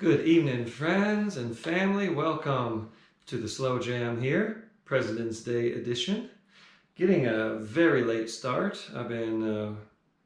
Good evening, friends and family. Welcome to the Slow Jam here, President's Day edition. Getting a very late start. I've been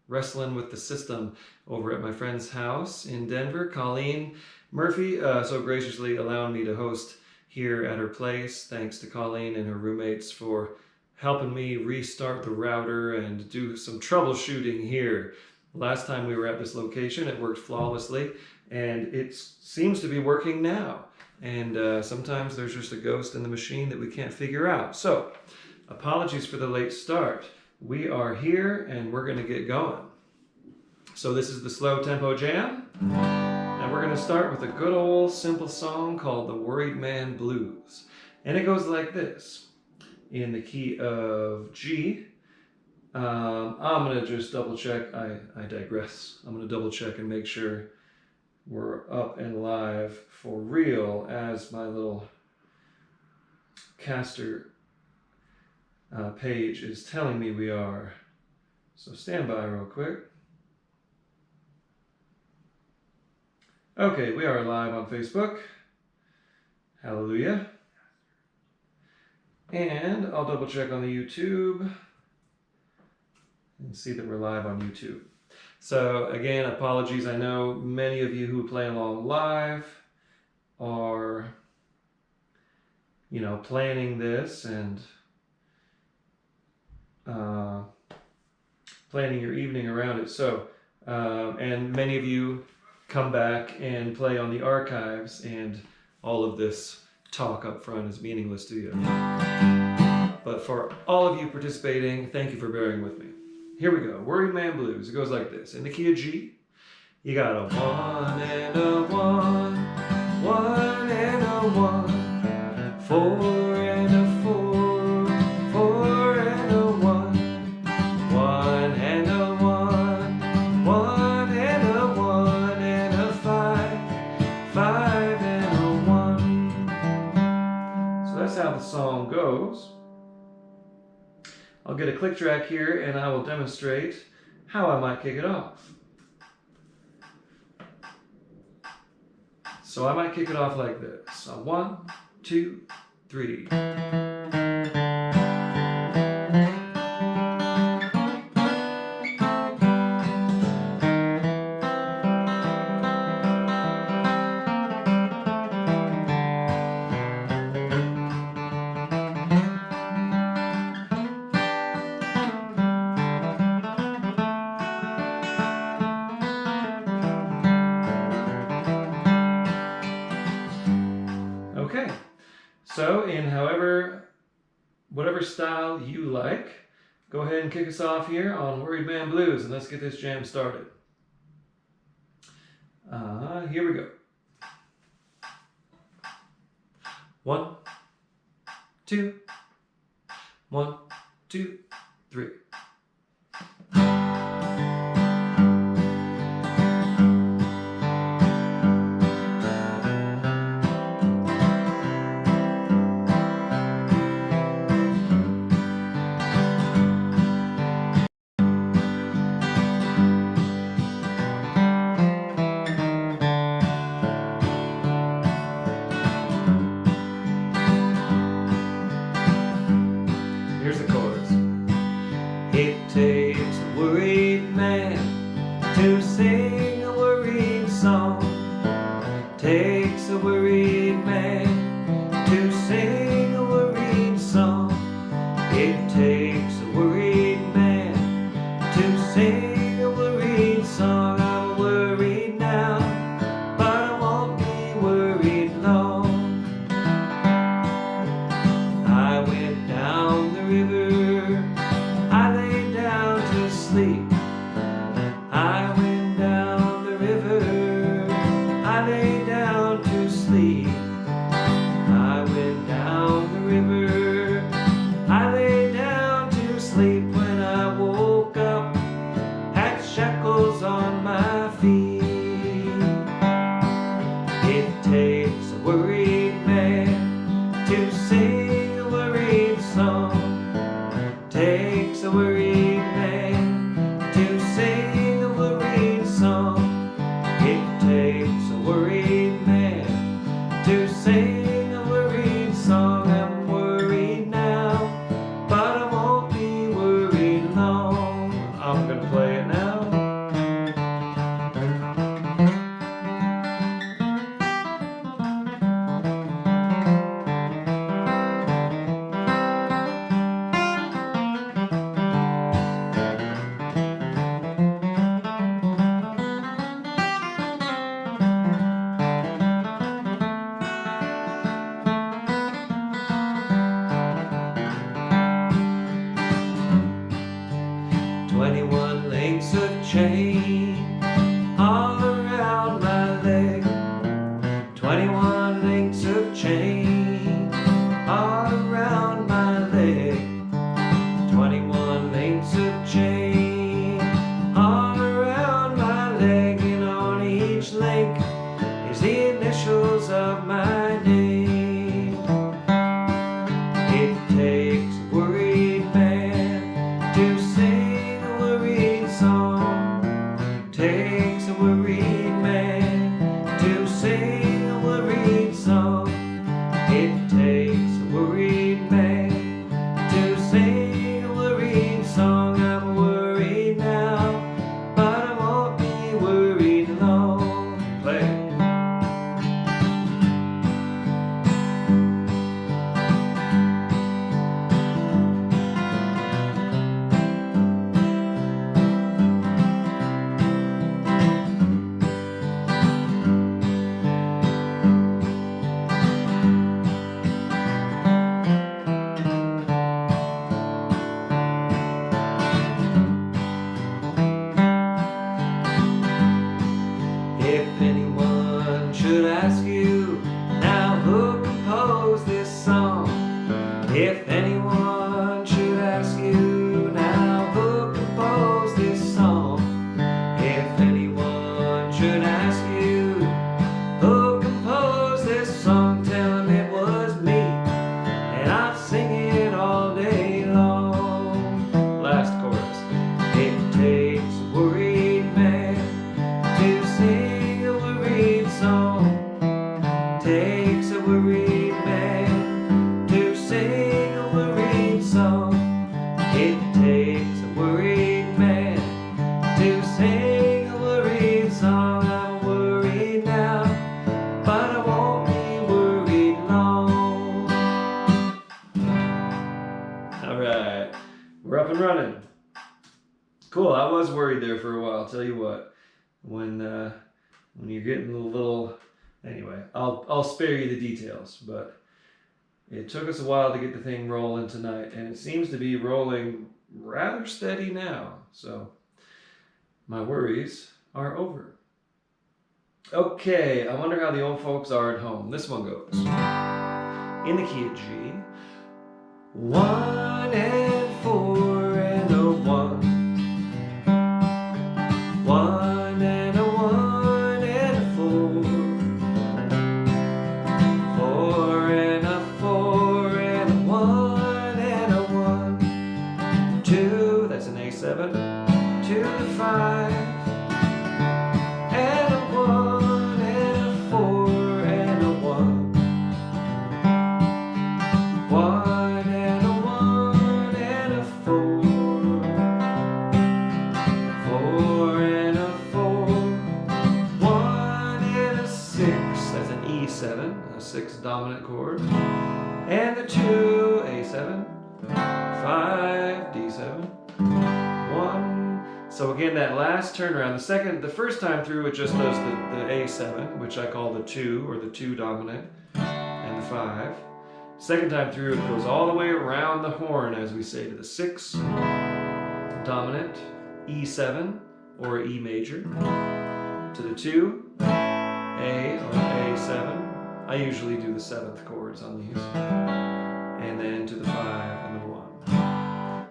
wrestling with the system over at my friend's house in Denver. Colleen Murphy so graciously allowed me to host here at her place. Thanks to Colleen and her roommates for helping me restart the router and do some troubleshooting here. Last time we were at this location, it worked flawlessly, and it seems to be working now. And sometimes there's just a ghost in the machine that we can't figure out. So, apologies for the late start. We are here, and we're going to get going. So this is the Slow Tempo Jam, and we're going to start with a good old simple song called The Worried Man Blues. And it goes like this, in the key of G. I'm going to just double check. I digress. I'm going to double check and make sure we're up and live for real as my little caster page is telling me we are. So stand by real quick. Okay, we are live on Facebook. Hallelujah. And I'll double check on the YouTube and see that we're live on YouTube. So again, apologies. I know many of you who play along live are, planning this and planning your evening around it. So, and many of you come back and play on the archives, and all of this talk up front is meaningless to you. But for all of you participating, thank you for bearing with me. Here we go, Worried Man Blues. It goes like this. In the key of G, you got a 1 and a 1, 1 and a 1, 4 and a 4, 4 and a 1, 1 and a 1, 1 and a 1 and a 5, 5 and a 1. So that's how the song goes. I'll get a click track here and I will demonstrate how I might kick it off. So I might kick it off like this. 1, 2, 3. Okay, so in whatever style you like, go ahead and kick us off here on Worried Man Blues, and let's get this jam started. Here we go. 1, 2, 1, 2, 3. Here's the chorus. It takes a worried man to sing a worried song. Takes a worried man to sing a worried song. It takes a worried man to sing a worried song. I'm worried now, but I won't be worried long. I went down the river, I lay down to sleep. I went down the river, I lay down to sleep. I went down the river, I lay down to sleep. When I woke up, had shackles on my feet. It takes a worried man to sing a worried song. Takes a worried man to sing a worried song. It takes a worried man If anyone should ask you now who composed this song, if anyone should ask you who composed this song, tell them it was me, and I'll sing it all day long. Last chorus. It takes a worried man to sing a worried song. Takes a worried man to sing a worried song. It takes a worried man to sing a worried song. I'm worried now, but I won't be worried long. Alright, we're up and running. Cool, I was worried there for a while, I'll tell you what. When you're getting a little... Anyway, I'll spare you the details, but it took us a while to get the thing rolling tonight, and it seems to be rolling rather steady now, so my worries are over. Okay, I wonder how the old folks are at home. This one goes in the key of G. 1 and 4 and a 1. 1 and a 1 and a 4. 4 and a 4 and a 1 and a 1. 2, that's an A7. 2 to 5. And a 1 and a 4 and a 1. 1 and a 1 and a 4. 4 and a 4. 1 and a 6. That's an E7, a 6 dominant chord. And the 2, A7. 5, D7. 1. So again, that last turnaround, the first time through it just does the A7, which I call the 2, or the 2 dominant, and the 5. Second time through it goes all the way around the horn, as we say, to the 6 dominant, E7, or E major, to the 2, A, or A7. I usually do the 7th chords on these. And then to the 5 and the 1.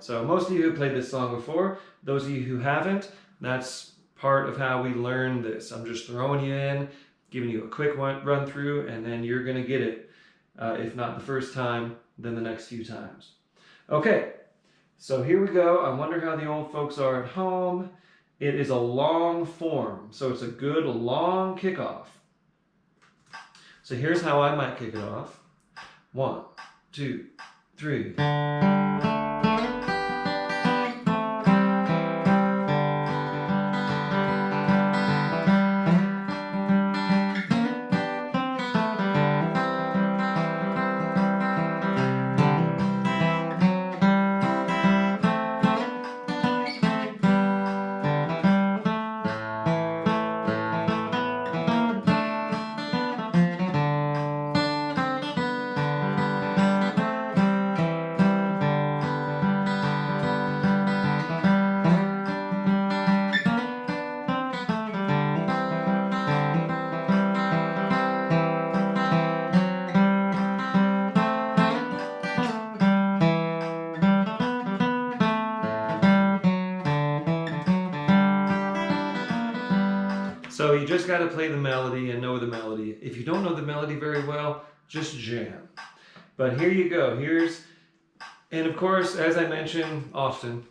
So most of you who played this song before, those of you who haven't, that's part of how we learn this. I'm just throwing you in, giving you a quick run through, and then you're going to get it. If not the first time, then the next few times. Okay, so here we go. I wonder how the old folks are at home. It is a long form, so it's a good long kickoff. So here's how I might kick it off. 1, 2, 3. So you just got to play the melody and know the melody. If you don't know the melody very well, just jam. But here you go. And of course, as I mention often,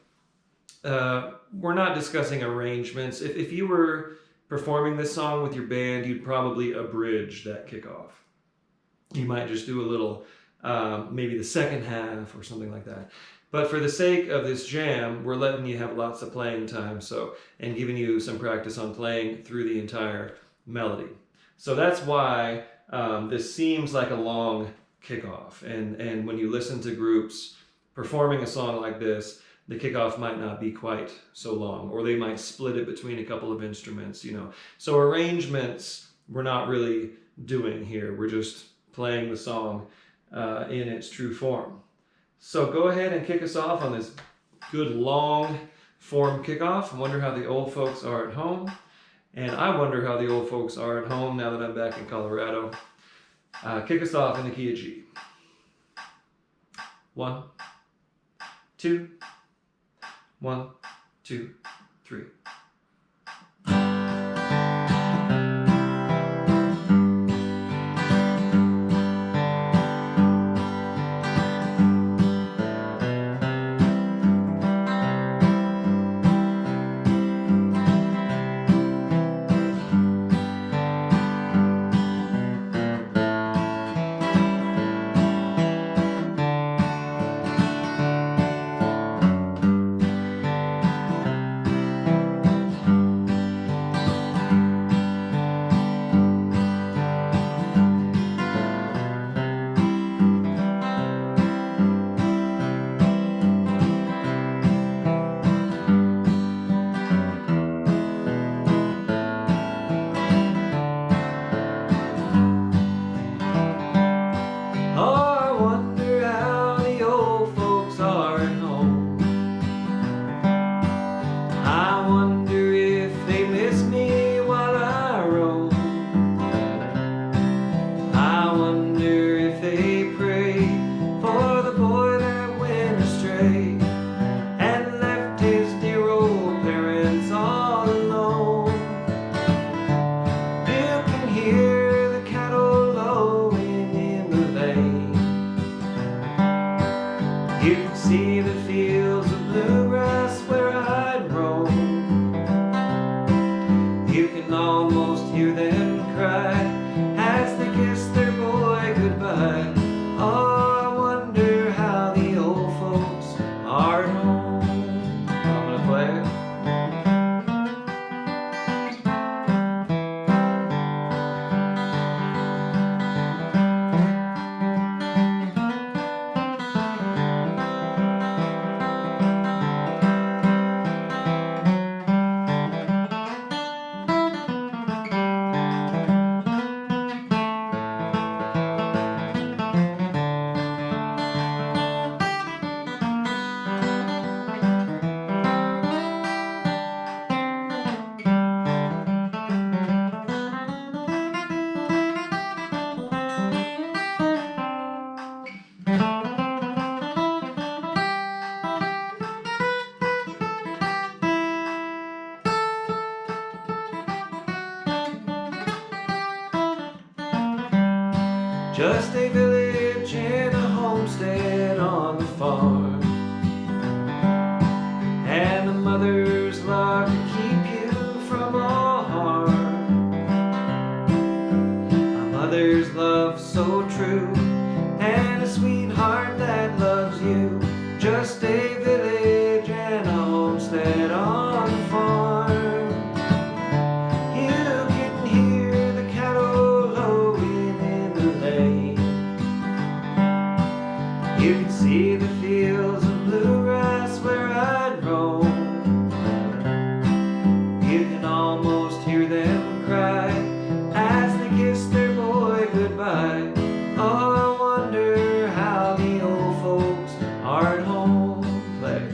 we're not discussing arrangements. If you were performing this song with your band, you'd probably abridge that kickoff. You might just do a little, maybe the second half or something like that. But for the sake of this jam, we're letting you have lots of playing time, and giving you some practice on playing through the entire melody. So that's why this seems like a long kickoff. And when you listen to groups performing a song like this, the kickoff might not be quite so long, or they might split it between a couple of instruments, So arrangements we're not really doing here. We're just playing the song in its true form. So go ahead and kick us off on this good long form kickoff. I wonder how the old folks are at home. And I wonder how the old folks are at home now that I'm back in Colorado. Kick us off in the key of G. 1, 2, 1, 2, 3. You can see the fields of bluegrass where I'd roam. You can almost hear them cry as they kiss their boy goodbye. Oh, I wonder how the old folks are at home. I'm gonna play it. Just a village and a homestead on the farm, and a mother's love to keep you from all harm. A mother's love so true, and a sweetheart that loves you. Just a village and a homestead on the farm. You can hear the cattle lowing in the lane. You can see the fields of bluegrass where I'd roam. You can almost hear them cry as they kiss their boy goodbye. Oh, I wonder how the old folks are at home. Play.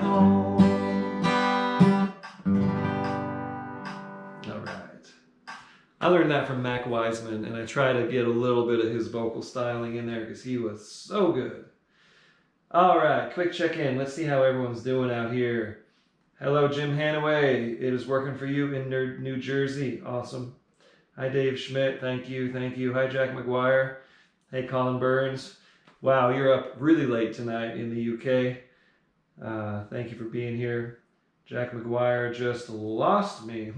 home. All right. I learned that from Mac Wiseman, and I try to get a little bit of his vocal styling in there because he was so good. All right, quick check-in. Let's see how everyone's doing out here. Hello, Jim Hanaway. It is working for you in New Jersey. Awesome. Hi, Dave Schmidt. Thank you. Thank you. Hi, Jack McGuire. Hey, Colin Burns. Wow, you're up really late tonight in the UK. Thank you for being here. Jack McGuire just lost me.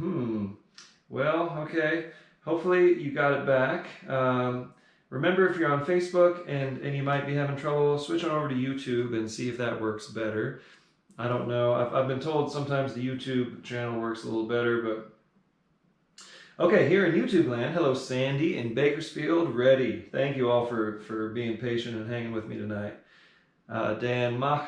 Well, okay. Hopefully you got it back. Remember, if you're on Facebook and you might be having trouble, switch on over to YouTube and see if that works better. I don't know. I've been told sometimes the YouTube channel works a little better, but... Okay, here in YouTube land, hello Sandy in Bakersfield, ready. Thank you all for being patient and hanging with me tonight. Dan Mach,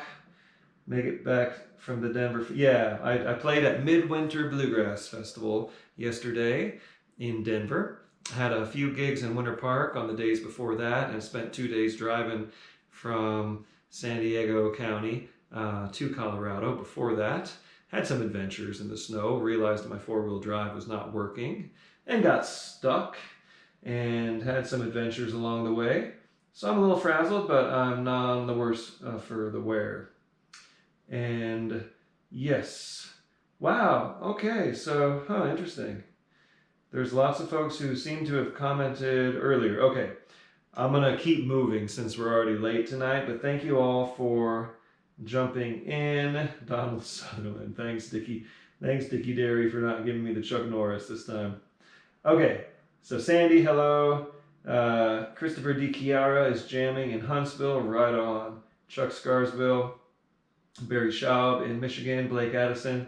make it back from the Denver... Yeah, I played at Midwinter Bluegrass Festival yesterday in Denver. Had a few gigs in Winter Park on the days before that, and spent 2 days driving from San Diego County to Colorado before that. Had some adventures in the snow, realized my four-wheel drive was not working, and got stuck, and had some adventures along the way. So I'm a little frazzled, but I'm none the worse for the wear. And yes, wow, okay, so, interesting. There's lots of folks who seem to have commented earlier. Okay, I'm gonna keep moving since we're already late tonight, but thank you all for jumping in. Donald Sutherland, thanks Dickie. Thanks Dickie Derry for not giving me the Chuck Norris this time. Okay, so Sandy, hello. Christopher D. Chiara is jamming in Huntsville, right on. Chuck Scarsville, Barry Schaub in Michigan, Blake Addison,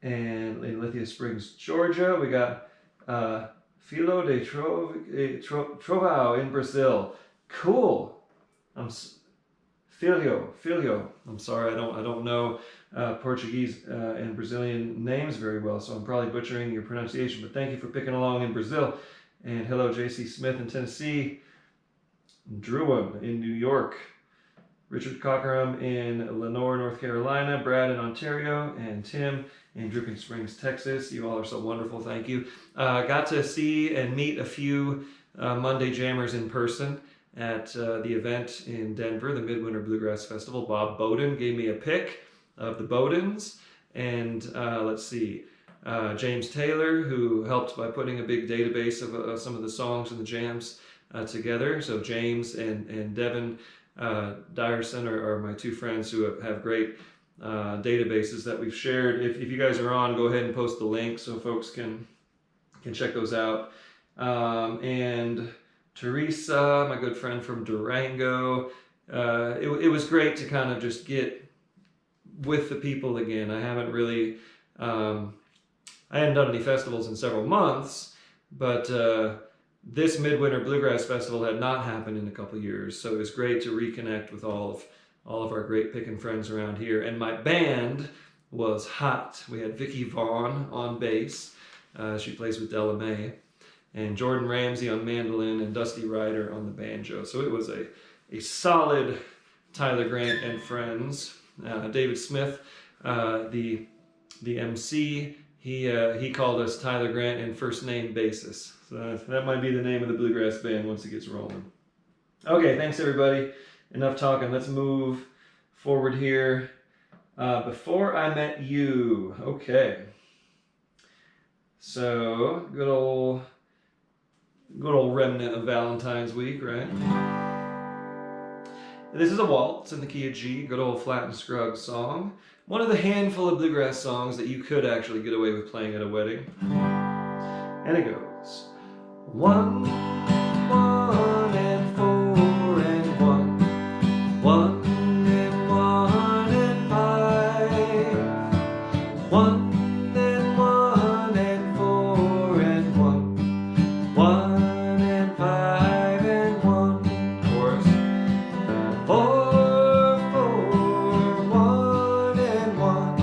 and in Lithia Springs, Georgia, we got Filo de Trovão in Brazil. Cool. Filho. I'm sorry, I don't know Portuguese and Brazilian names very well, so I'm probably butchering your pronunciation, but thank you for picking along in Brazil. And hello, J.C. Smith in Tennessee, Drewham in New York, Richard Cockerham in Lenoir, North Carolina, Brad in Ontario, and Tim in Dripping Springs, Texas. You all are so wonderful, thank you. Got to see and meet a few Monday Jammers in person at the event in Denver, the Midwinter Bluegrass Festival. Bob Bowden gave me a pic of the Bowdens, and let's see, James Taylor, who helped by putting a big database of some of the songs and the jams together. So James and Devin Dyerson are my two friends who have great databases that we've shared. If you guys are on, go ahead and post the link so folks can check those out. And Teresa, my good friend from Durango, it was great to kind of just get with the people again. I haven't really, I hadn't done any festivals in several months, but this Midwinter Bluegrass Festival had not happened in a couple years, so it was great to reconnect with all of our great pickin' friends around here. And my band was hot. We had Vicki Vaughn on bass. She plays with Della Mae. And Jordan Ramsey on mandolin and Dusty Ryder on the banjo. So it was a solid Tyler Grant and friends. David Smith, the MC, he called us Tyler Grant and first name basis. So that might be the name of the bluegrass band once it gets rolling. Okay, thanks everybody. Enough talking. Let's move forward here. Before I Met You. Okay. So, good old remnant of Valentine's week, right? This is a waltz in the key of G, good old Flat and Scruggs song. One of the handful of bluegrass songs that you could actually get away with playing at a wedding. And it goes. 1, 1 and 4 and 1. 1 and 1 and 5. 1 and 1 and 4 and 1. 1 and 5 and 1. Chorus. 4, 4, 1 and 1.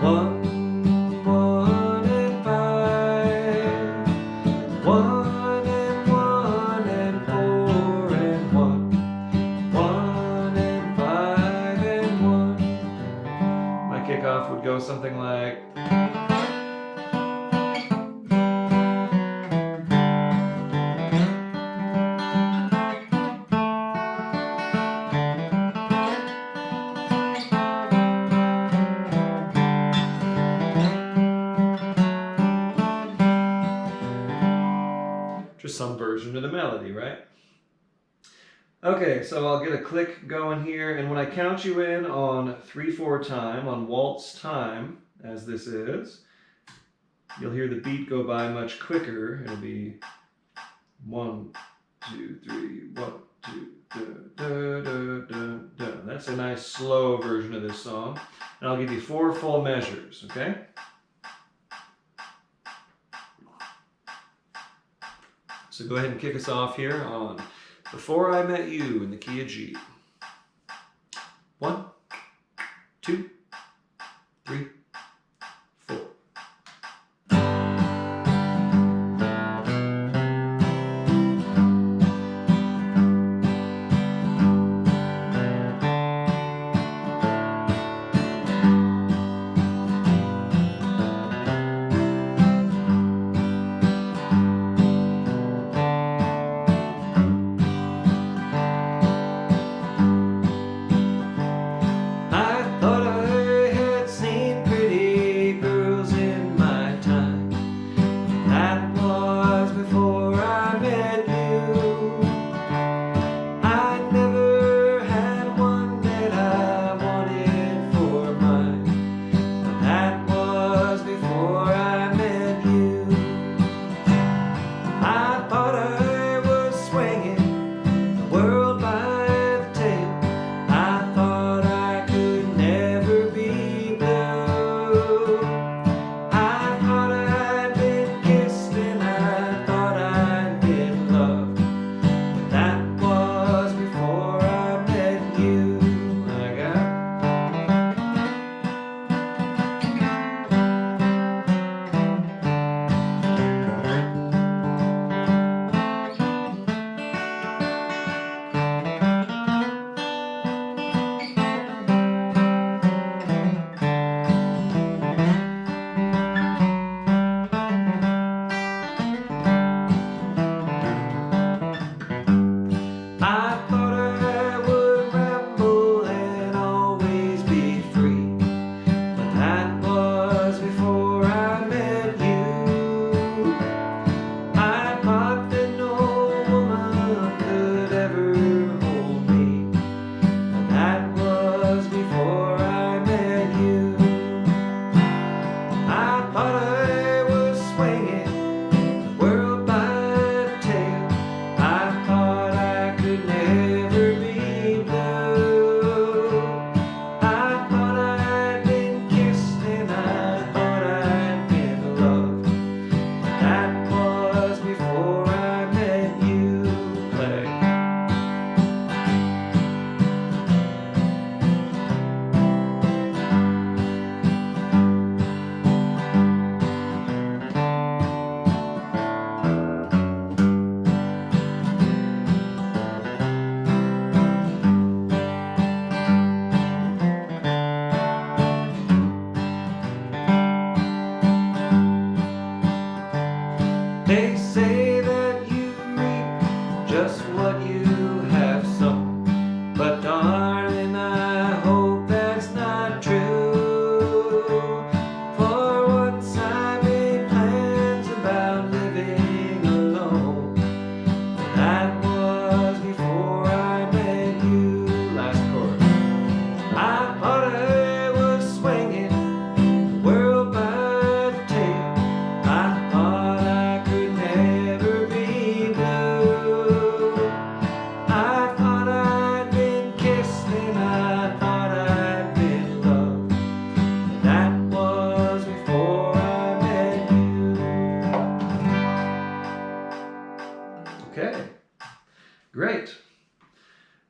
1, 1 and 5. 1 and 1. kickoff would go something like... Just some version of the melody, right? Okay, so I'll get a click going here, and when I count you in on 3/4 time, on waltz time, as this is, you'll hear the beat go by much quicker. It'll be 1, 2, 3, 1, 2, da, da, da, da, da. That's a nice slow version of this song. And I'll give you 4 full measures, okay? So go ahead and kick us off here on Before I Met You in the key of G. 1, 2, 3, 4. They say that you reap just what you have sown, but darling, I hope that's not true. For once I made plans about living alone, but that was before I met you. Last chorus. I thought I was swinging the world by the tail. I thought I could never be blue. I thought I'd been kissed and I thought I'd been loved, but that was before I met you. Okay, great.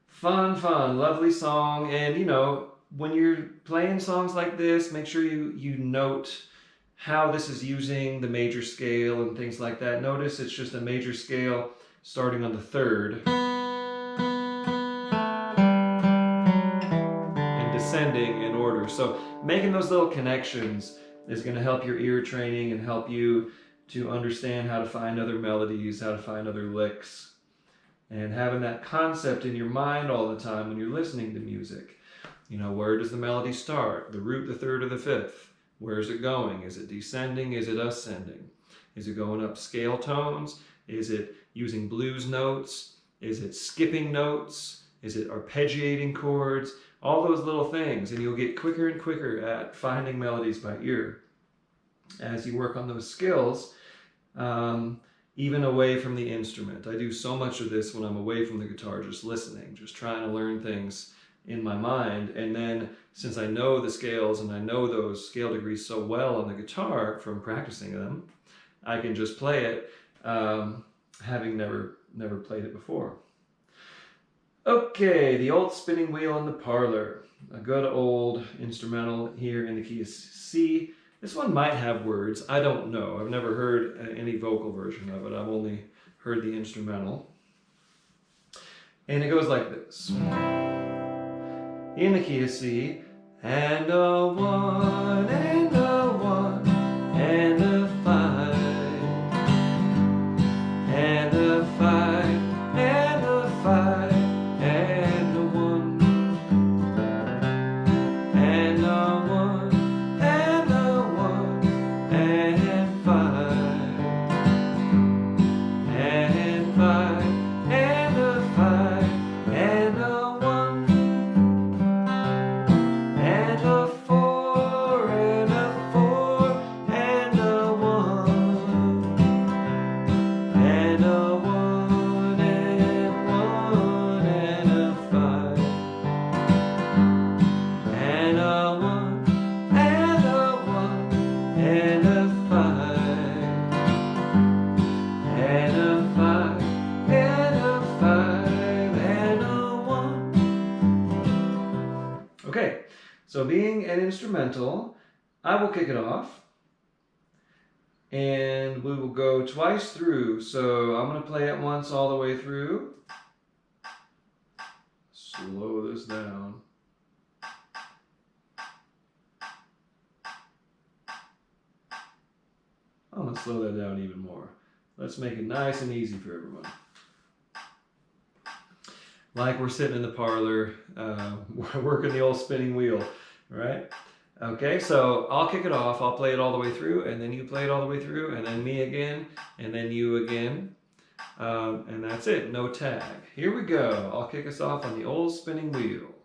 Fun, lovely song. And you know, when you're playing songs like this, make sure you note how this is using the major scale and things like that. Notice it's just a major scale starting on the 3rd and descending ascending in order. So making those little connections is going to help your ear training and help you to understand how to find other melodies, how to find other licks, and having that concept in your mind all the time when you're listening to music. You know, where does the melody start? The root, the third, or the fifth? Where is it going? Is it descending? Is it ascending? Is it going up scale tones? Is it using blues notes? Is it skipping notes? Is it arpeggiating chords? All those little things, and you'll get quicker and quicker at finding melodies by ear as you work on those skills, even away from the instrument. I do so much of this when I'm away from the guitar, just listening, just trying to learn things in my mind. And then since I know the scales and I know those scale degrees so well on the guitar from practicing them, I can just play it, having never played it before. Okay, the old spinning wheel in the parlor. A good old instrumental here in the key of C. This one might have words. I don't know. I've never heard any vocal version of it. I've only heard the instrumental. And it goes like this. In the key of C, and a 1, and a 1, and a 5, and a 5, and a 5, and a 1, and a 1, and a 1, and 5, and 5, and a 5, and a 1, and a 4, and a 4, and a 1, and a 1, and 1, and a 5, and a 1, and a 1, and a 5, and a 5, and a 5, and a 1. Okay, so being an instrumental, I will kick it off, and we will go twice through. So I'm going to play it once all the way through. Slow this down. I'm going to slow that down even more. Let's make it nice and easy for everyone. Like we're sitting in the parlor, working the old spinning wheel, right? Okay, so I'll kick it off. I'll play it all the way through, and then you play it all the way through, and then me again, and then you again. And that's it, no tag. Here we go. I'll kick us off on the old spinning wheel.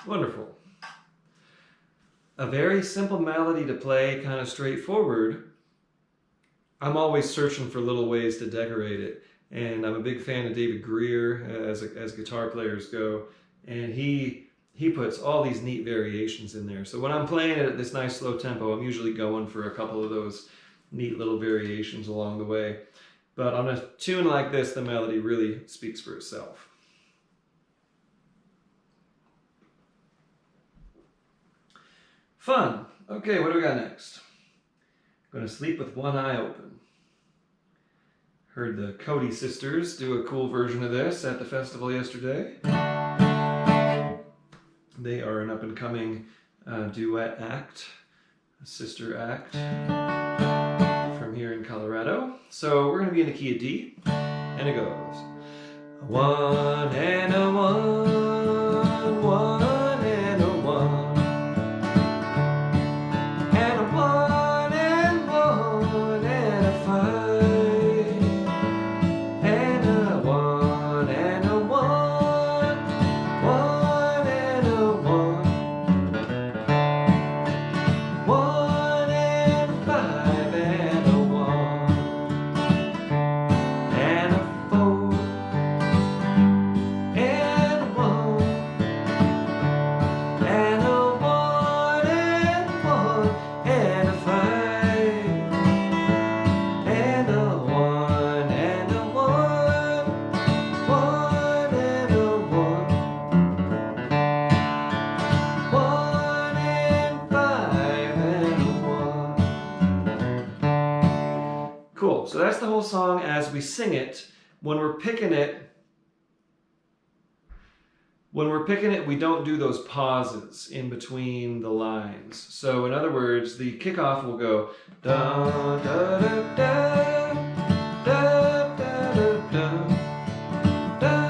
Wonderful. A very simple melody to play, kind of straightforward. I'm always searching for little ways to decorate it. And I'm a big fan of David Greer as guitar players go. And he puts all these neat variations in there. So when I'm playing it at this nice slow tempo, I'm usually going for a couple of those neat little variations along the way. But on a tune like this, the melody really speaks for itself. Fun. Okay, what do we got next? Gonna Sleep with One Eye Open. Heard the Cody sisters do a cool version of this at the festival yesterday. They are an up-and-coming duet act, a sister act from here in Colorado. So we're gonna be in the key of D, and it goes a 1 and a 1, 1 and a 1. Cool, so that's the whole song as we sing it. When we're picking it, we don't do those pauses in between the lines. So in other words, the kickoff will go da da da da da da da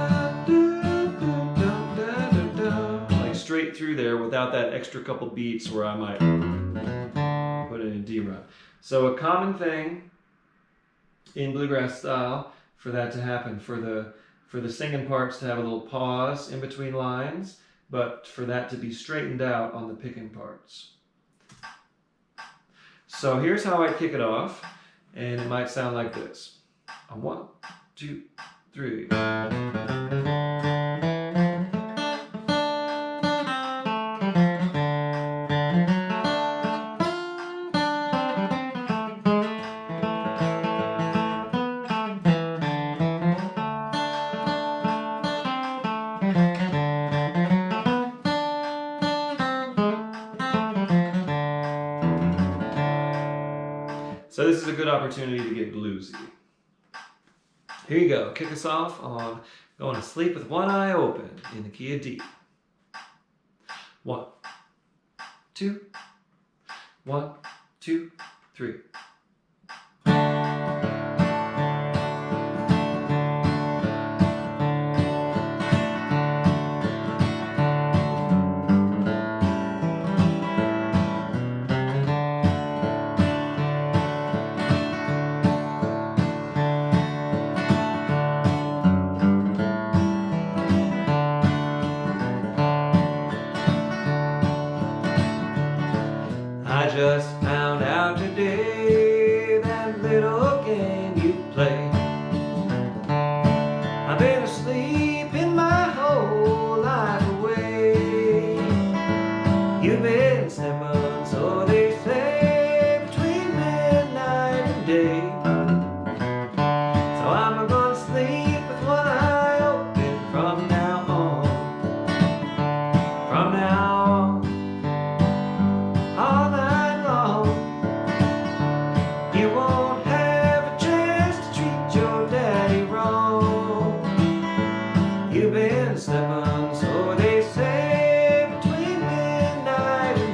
da, like straight through there without that extra couple beats where I might put it in D run. So a common thing in bluegrass style for that to happen, for the singing parts to have a little pause in between lines, but for that to be straightened out on the picking parts. So here's how I kick it off, and it might sound like this. A 1, 2, 3. So this is a good opportunity to get bluesy. Here you go. Kick us off on Going to Sleep with One Eye Open in the key of D. 1, 2, 1, 2, 3. I just found out today that little game you play. I've been asleep in my whole life away. You've been slipping, so they say, between midnight and day. So I'm gonna sleep with one eye open from now on. From now on. All night long, you won't have a chance to treat your daddy wrong. You've been slipping, so they say, between midnight and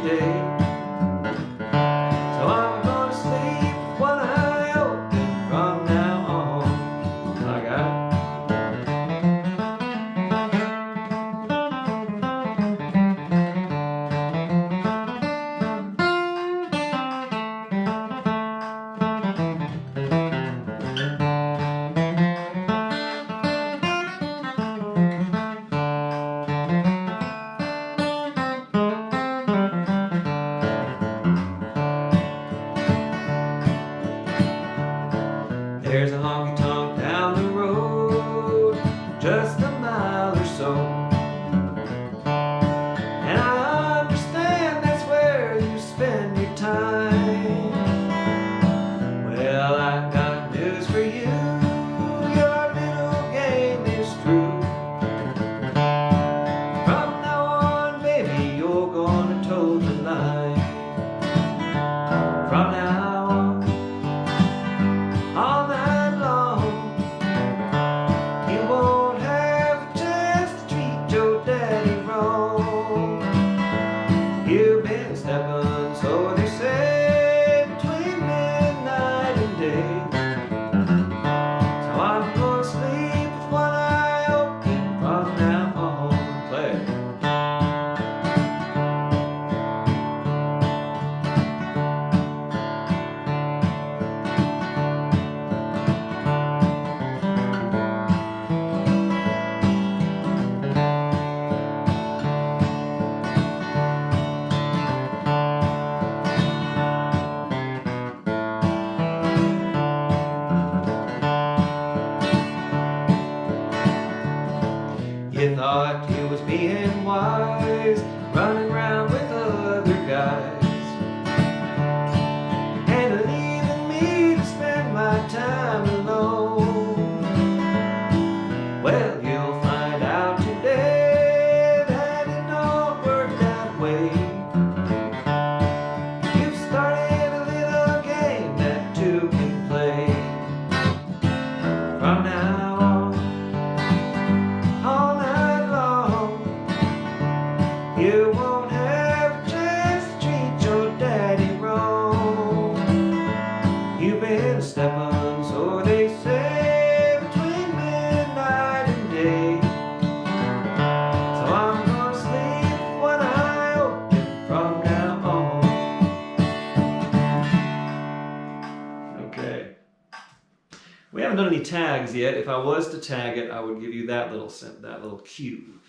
haven't done any tags yet. If I was to tag it, I would give you that little cue.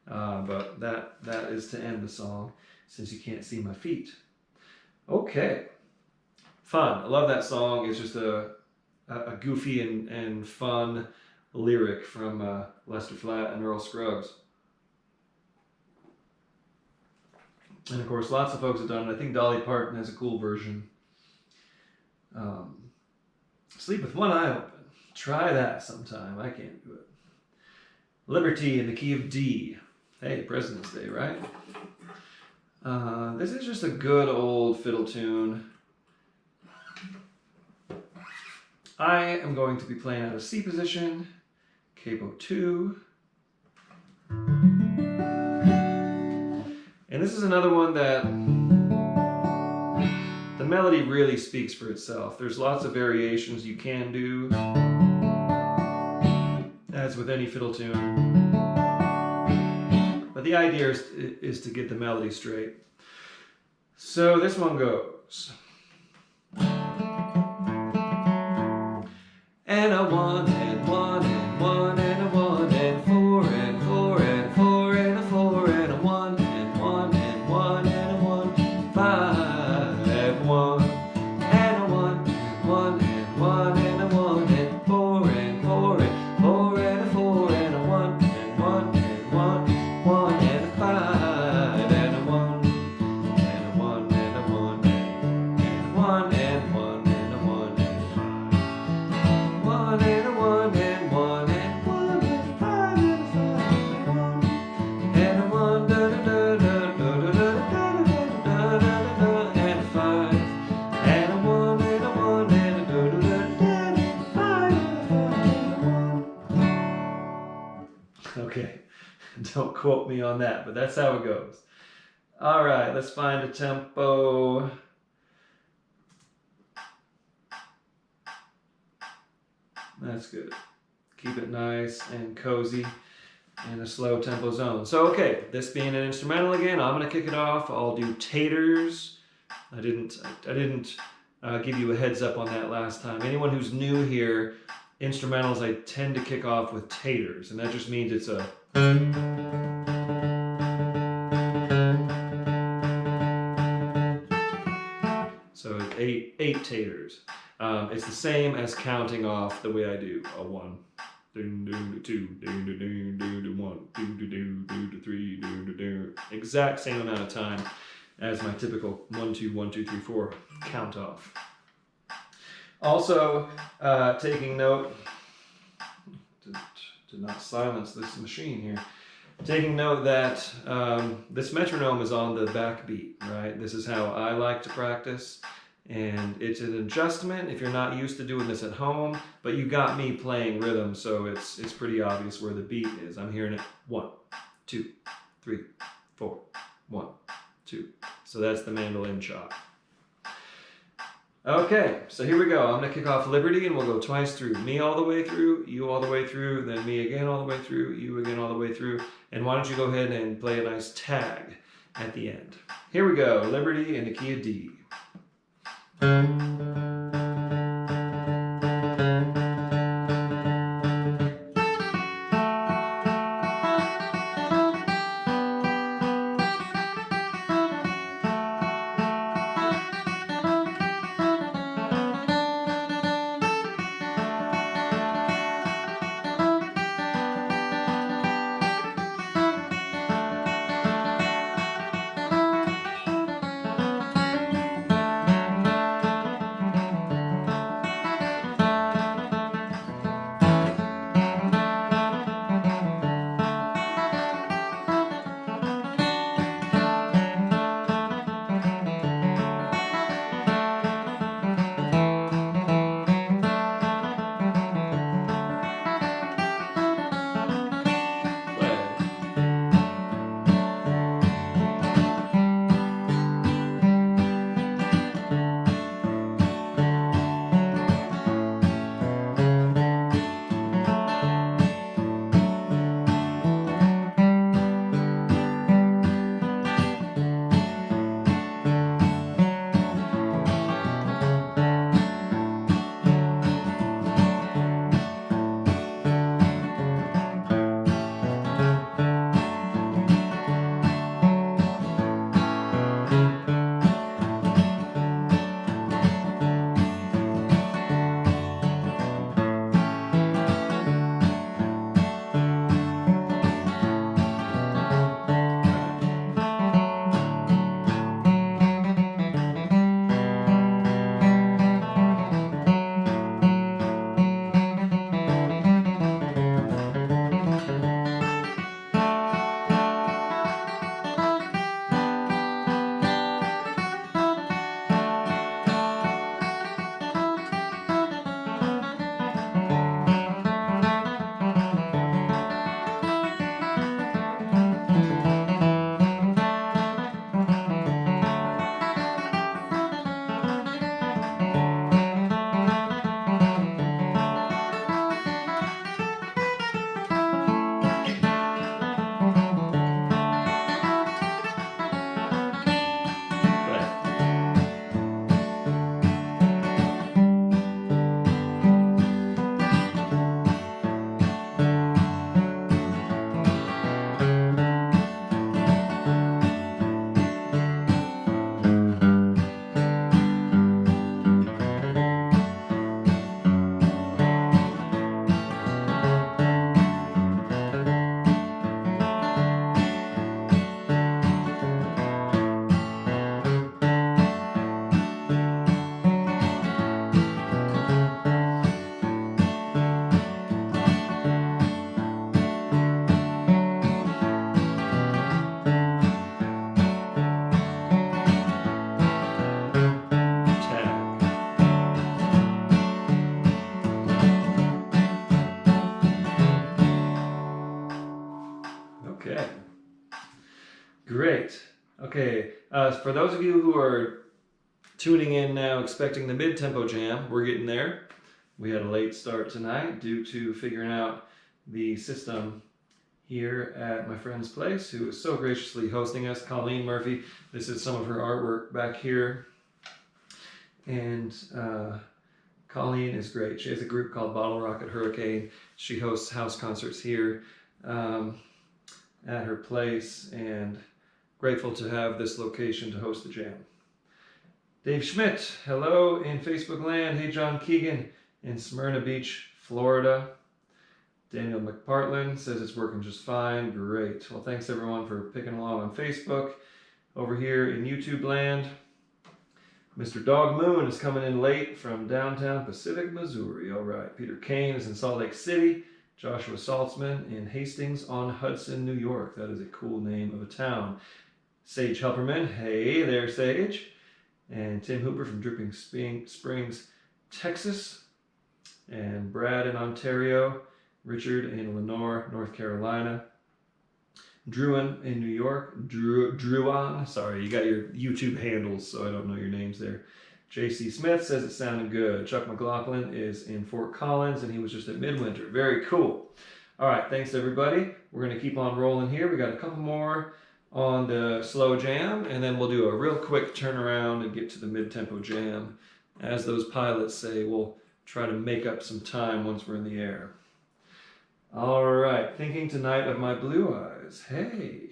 But that is to end the song, since you can't see my feet. Okay, fun. I love that song. It's just a goofy and fun lyric from Lester Flatt and Earl Scruggs. And of course, lots of folks have done it. I think Dolly Parton has a cool version. Sleep with one eye open. Try that sometime. I can't do it. Liberty in the key of D. Hey, President's Day, right? This is just a good old fiddle tune. I am going to be playing out of C position, capo 2. And this is another one that the melody really speaks for itself. There's lots of variations you can do, as with any fiddle tune. But the idea is to get the melody straight. So this one goes. And a 1 and 1 and 1 and a 1 and 4 and 4 and 4 and a 4 and a 1 and 1 and 1 and a 1, 5 and 1 and a 1 and 1 and 1 and a 1 and 4 and 4 and 4 and a 4 and a 1 and 1 and 1 1 and a 5 and a 1 and a 1 and a 1 and a 1 and 1 and a 1 and 1 and a 1 and 1 and 1 and 5 and 5 and 1 da da da da da da da da da da and 5 and a 1 and a 1 and a da da da da 5 and 1. Okay, don't quote me on that, but that's how it goes. All right, let's find a tempo. That's good. Keep it nice and cozy in a slow tempo zone. So, okay, this being an instrumental again, I'm gonna kick it off. I'll do taters. I didn't give you a heads up on that last time. Anyone who's new here, instrumentals I tend to kick off with taters, and that just means it's a so eight taters. It's the same as counting off the way I do a 1, ding, ding, 2, ding, ding, ding, ding, 1, ding, ding, ding, 3, ding, ding. Exact same amount of time as my typical 1, 2, 1, 2, 3, 4 count off. Also, taking note to not silence this machine here. Taking note that this metronome is on the backbeat, right? This is how I like to practice. And it's an adjustment if you're not used to doing this at home, but you got me playing rhythm, so it's pretty obvious where the beat is. I'm hearing it 1, 2, 3, 4, 1, 2. So that's the mandolin chop. Okay, so here we go. I'm gonna kick off Liberty and we'll go twice through. Me all the way through, you all the way through, then me again all the way through, you again all the way through. And why don't you go ahead and play a nice tag at the end. Here we go, Liberty in the key of D. right. Okay. For those of you who are tuning in now expecting the mid-tempo jam, we're getting there. We had a late start tonight due to figuring out the system here at my friend's place, who is so graciously hosting us, Colleen Murphy. This is some of her artwork back here. And Colleen is great. She has a group called Bottle Rocket Hurricane. She hosts house concerts here at her place, and grateful to have this location to host the jam. Dave Schmidt, hello in Facebook land. Hey, John Keegan in Smyrna Beach, Florida. Daniel McPartland says it's working just fine. Great. Well, thanks everyone for picking along on Facebook. Over here in YouTube land, Mr. Dog Moon is coming in late from downtown Pacific, Missouri. All right. Peter Kane is in Salt Lake City. Joshua Saltzman in Hastings-on-Hudson, New York. That is a cool name of a town. Sage Helperman. Hey there, Sage. And Tim Hooper from Dripping Springs, Texas. And Brad in Ontario. Richard in Lenore, North Carolina. Druin in New York. Druan. Sorry, you got your YouTube handles, so I don't know your names there. J.C. Smith says it sounded good. Chuck McLaughlin is in Fort Collins, and he was just at Midwinter. Very cool. All right, thanks everybody. We're going to keep on rolling here. We got a couple more on the slow jam, and then we'll do a real quick turnaround and get to the mid-tempo jam. As those pilots say, we'll try to make up some time once we're in the air. All right, thinking tonight of my blue eyes. Hey,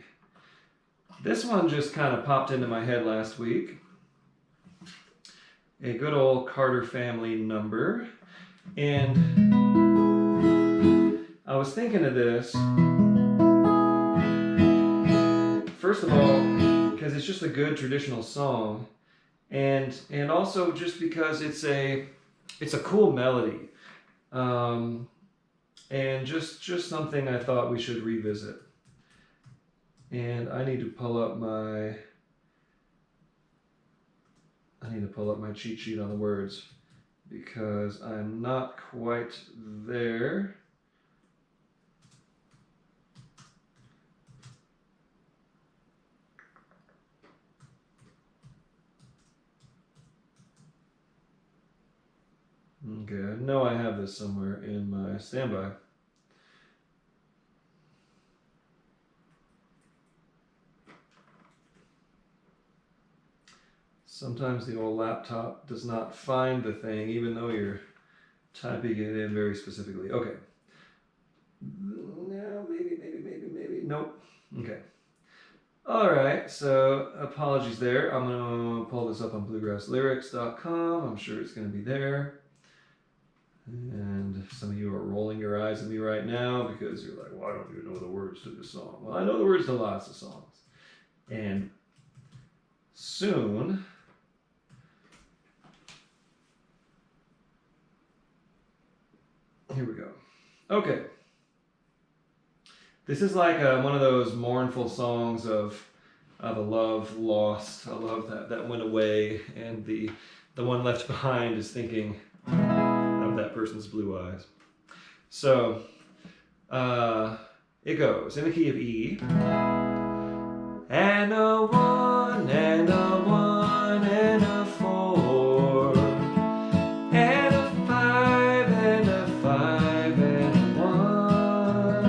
this one just kind of popped into my head last week. A good old Carter family number. And I was thinking of this, first of all, because it's just a good traditional song, and also just because it's a cool melody. And just something I thought we should revisit. And I need to pull up my cheat sheet on the words because I'm not quite there. Okay, I know I have this somewhere in my standby. Sometimes the old laptop does not find the thing, even though you're typing it in very specifically. Okay. No, maybe. Nope. Okay. All right, so apologies there. I'm going to pull this up on bluegrasslyrics.com. I'm sure it's going to be there. And some of you are rolling your eyes at me right now because you're like, well, I don't even know the words to this song. Well, I know the words to lots of songs. And soon, here we go. Okay. This is like one of those mournful songs of a love lost, a love that went away, and the one left behind is thinking of that person's blue eyes. So it goes in the key of E, and a 1 and a 1 and a 4 and a 5 and a 5 and a 1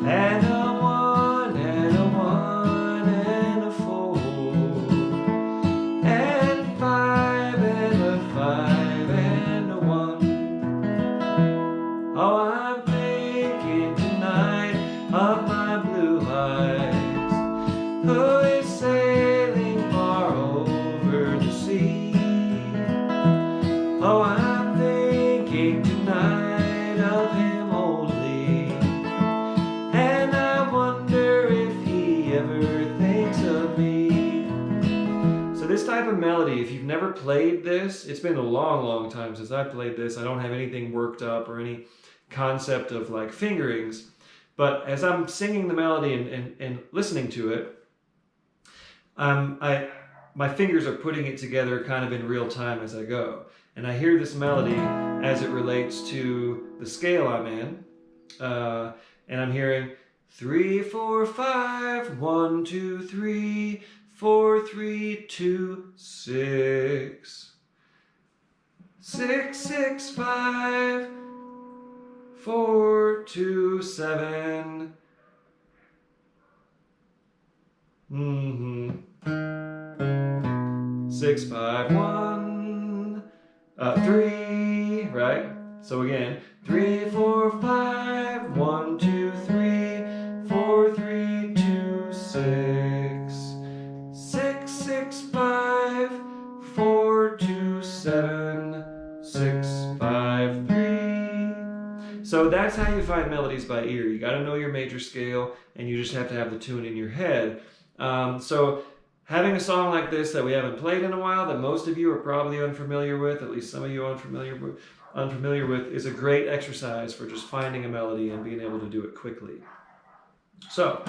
and a 1 and a 1 and a 4 and 5 and a 5 and a 1. Oh, I'm thinking tonight of my blue eyes, who is sailing far over the sea. Oh, I'm thinking tonight of him only, and I wonder if he ever thinks of me. So this type of melody, if you've never played this, it's been a long time since I played this. I don't have anything worked up or any concept of like fingerings, but as I'm singing the melody and listening to it, my fingers are putting it together kind of in real time as I go. And I hear this melody as it relates to the scale I'm in. And I'm hearing 3, 4, 5, 1, 2, 3, 4, 3, 2, 6. 6, 6, 5, 4, 2, 7. 6, 5, 1, 3, right? So again, 3, 4, 5, 1, 2, 3, 4, 3, 2, 6. 6, 6, 5, 4, 2, 7, 6, 5, 3. So that's how you find melodies by ear. You got to know your major scale, and you just have to have the tune in your head. So having a song like this that we haven't played in a while, that most of you are probably unfamiliar with, at least some of you are unfamiliar with, is a great exercise for just finding a melody and being able to do it quickly. So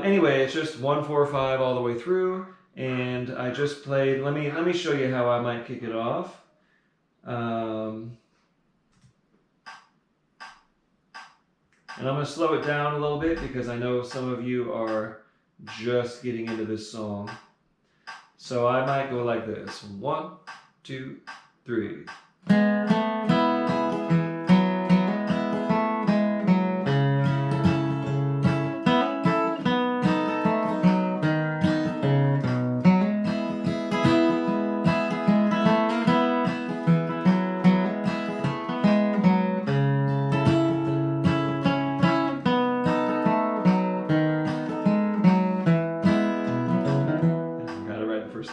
anyway, it's just 1, 4, 5 all the way through, and I just played. Let me show you how I might kick it off. And I'm going to slow it down a little bit because I know some of you are just getting into this song. So I might go like this. 1, 2, 3.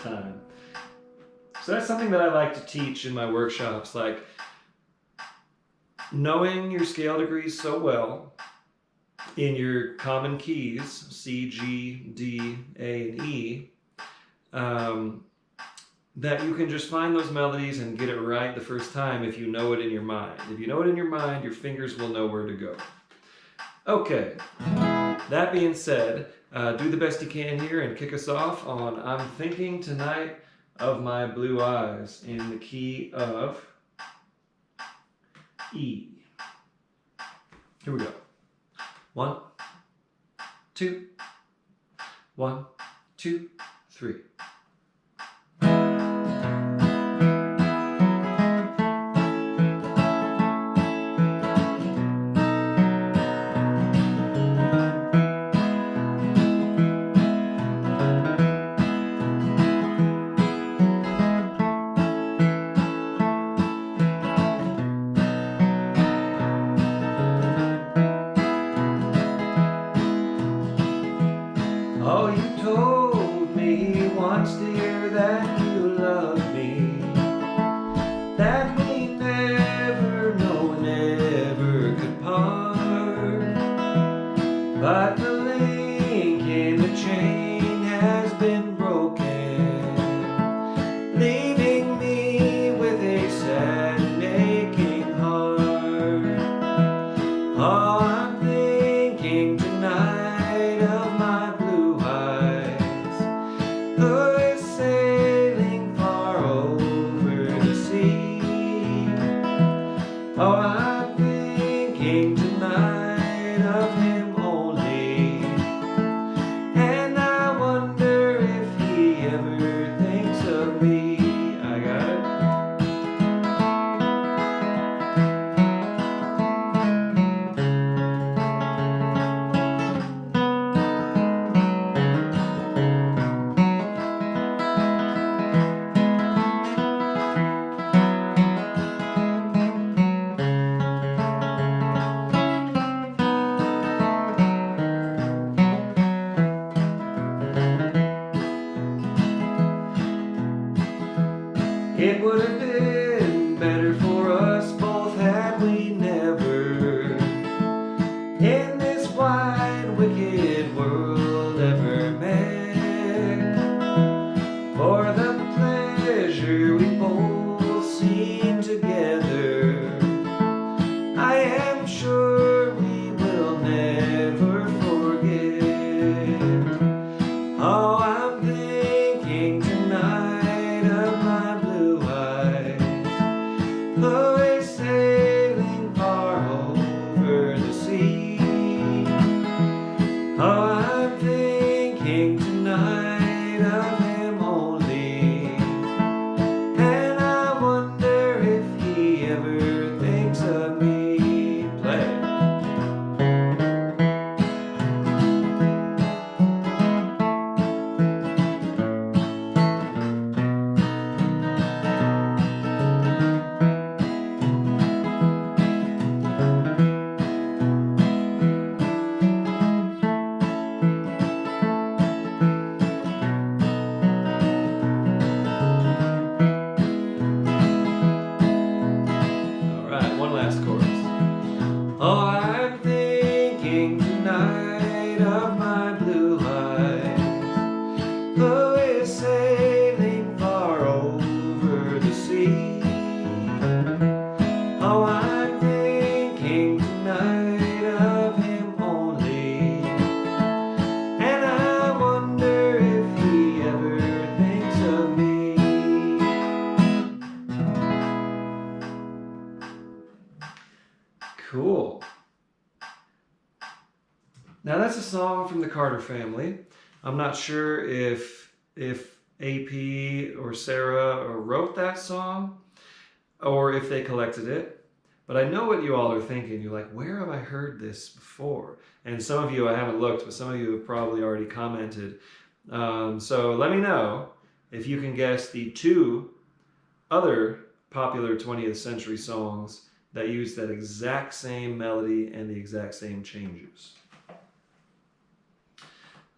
Time. So that's something that I like to teach in my workshops, like knowing your scale degrees so well in your common keys, C, G, D, A, and E, that you can just find those melodies and get it right the first time if you know it in your mind. If you know it in your mind, your fingers will know where to go. Okay, that being said, do the best you can here and kick us off on I'm Thinking Tonight of My Blue Eyes in the key of E. Here we go. 1, 2, 1, 2, 3. Oh, you told me once, dear, that you love me, that we never, no, never could part. But the link in the chain has been broken, leaving me with a sad and aching heart. Oh, I'm thinking tonight of my blue eyes, who is sailing far over the sea. Oh, I'm thinking tonight of him only, and I wonder if he ever thinks of me. I got it. It would have been better for us both had we never, in this wide, wicked world, ever met. For the pleasure we both seen together, I am sure we will never forget. Oh, I'm thinking tonight of my blue eyes, who is sailing far over the sea. away sailing far over the sea. Oh, I'm thinking tonight of him only, and I wonder if he ever thinks of me. Cool. Now that's a song from the Carter family. I'm not sure if AP or Sarah wrote that song or if they collected it, but I know what you all are thinking. You're like, where have I heard this before? And some of you, I haven't looked, but some of you have probably already commented. So let me know if you can guess the two other popular 20th century songs that use that exact same melody and the exact same changes.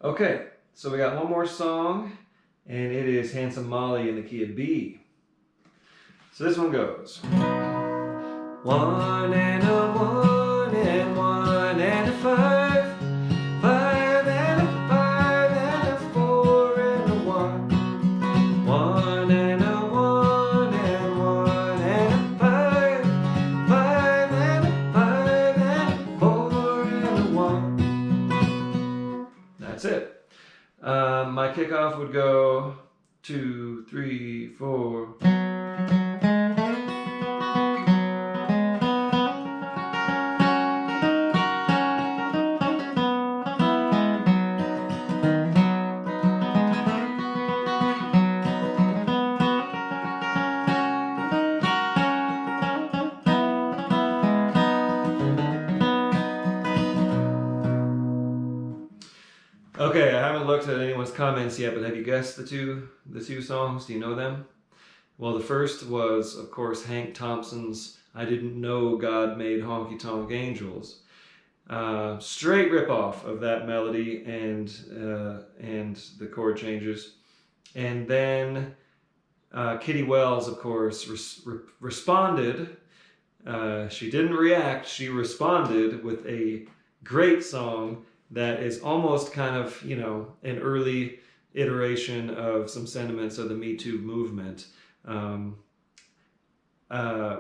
Okay, so we got one more song, and it is Handsome Molly in the key of B. So this one goes. 1 and a 1 and 1 and a 5, 5 and a 5 and a 4 and a 1. 1 and a 1 and 1 and a 5, 5 and a 5 and a 4 and a 1. That's it. My kickoff would go 2, 3, 4. Okay, I haven't looked at anyone's comments yet, but have you guessed the two songs? Do you know them? Well, the first was, of course, Hank Thompson's "I Didn't Know God Made Honky Tonk Angels." Straight ripoff of that melody and the chord changes. And then Kitty Wells, of course, responded. She didn't react. She responded with a great song that is almost kind of, you know, an early iteration of some sentiments of the Me Too movement,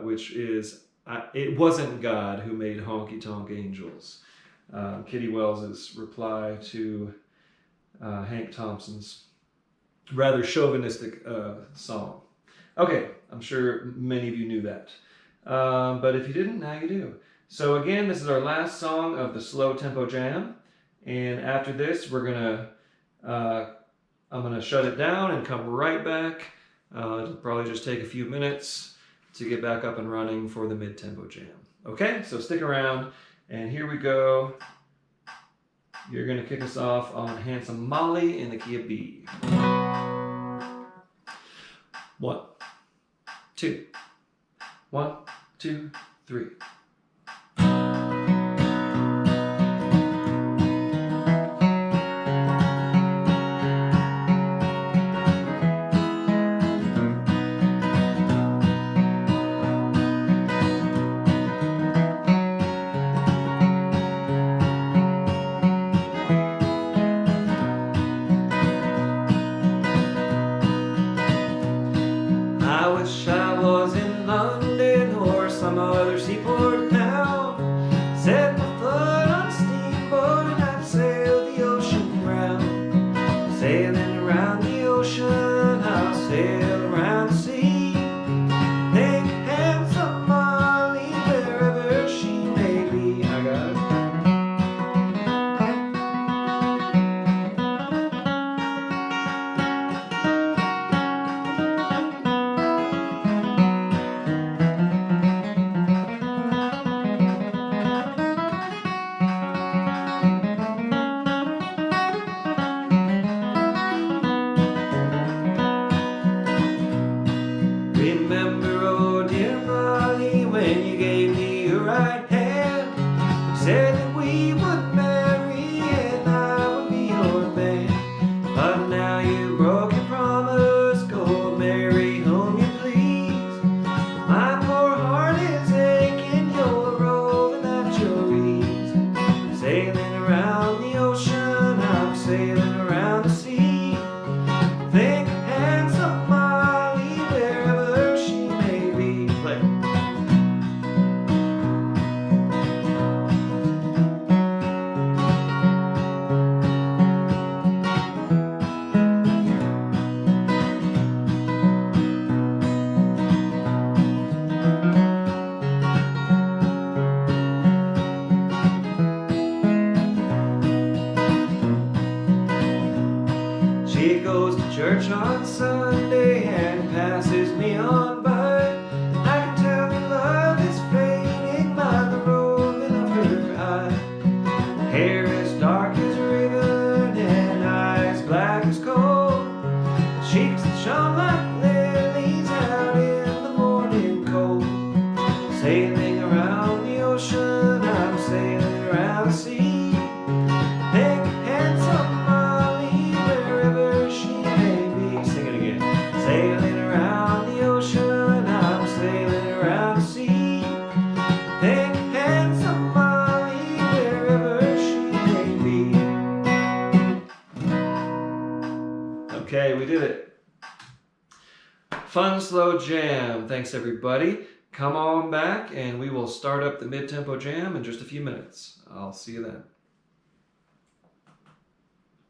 which is, it wasn't God who made honky tonk angels. Kitty Wells's reply to Hank Thompson's rather chauvinistic song. Okay, I'm sure many of you knew that. But if you didn't, now you do. So again, this is our last song of the slow tempo jam. And after this, I'm gonna shut it down and come right back. It'll probably just take a few minutes to get back up and running for the mid-tempo jam. Okay, so stick around, and here we go. You're gonna kick us off on Handsome Molly in the key of B. 1, 2, 1, 2, 3. I wish I was in London or some other seaport town. Set my foot on a steamboat and I'd sail the ocean round. Sailing around the ocean, I'll sail around the sea. Think handsome Molly wherever she may be. I got it. Remember, oh dear Molly, when you gave me your right hand, you said that we would marry and I would be your man. But now you broke your promise, go marry whom you please. My poor heart is aching, you're rolling at your ease. Sailing around the ocean, I'm sailing around the sea. He goes to church on Sunday and passes me on by. I can tell her love is fading by the rolling of her eye. Hair as dark as a ribbon and eyes black as coal. Cheeks that shone like lilies out in the morning cold. Sailing around the ocean, I'm sailing around the sea. Big handsome Molly, wherever she may be. Sing it again. Sailing around the ocean, I'm sailing around the sea. Big handsome Molly, wherever she may be. Okay, we did it. Fun slow jam. Thanks everybody. Come on back and we will start up the mid-tempo jam in just a few minutes. I'll see you then.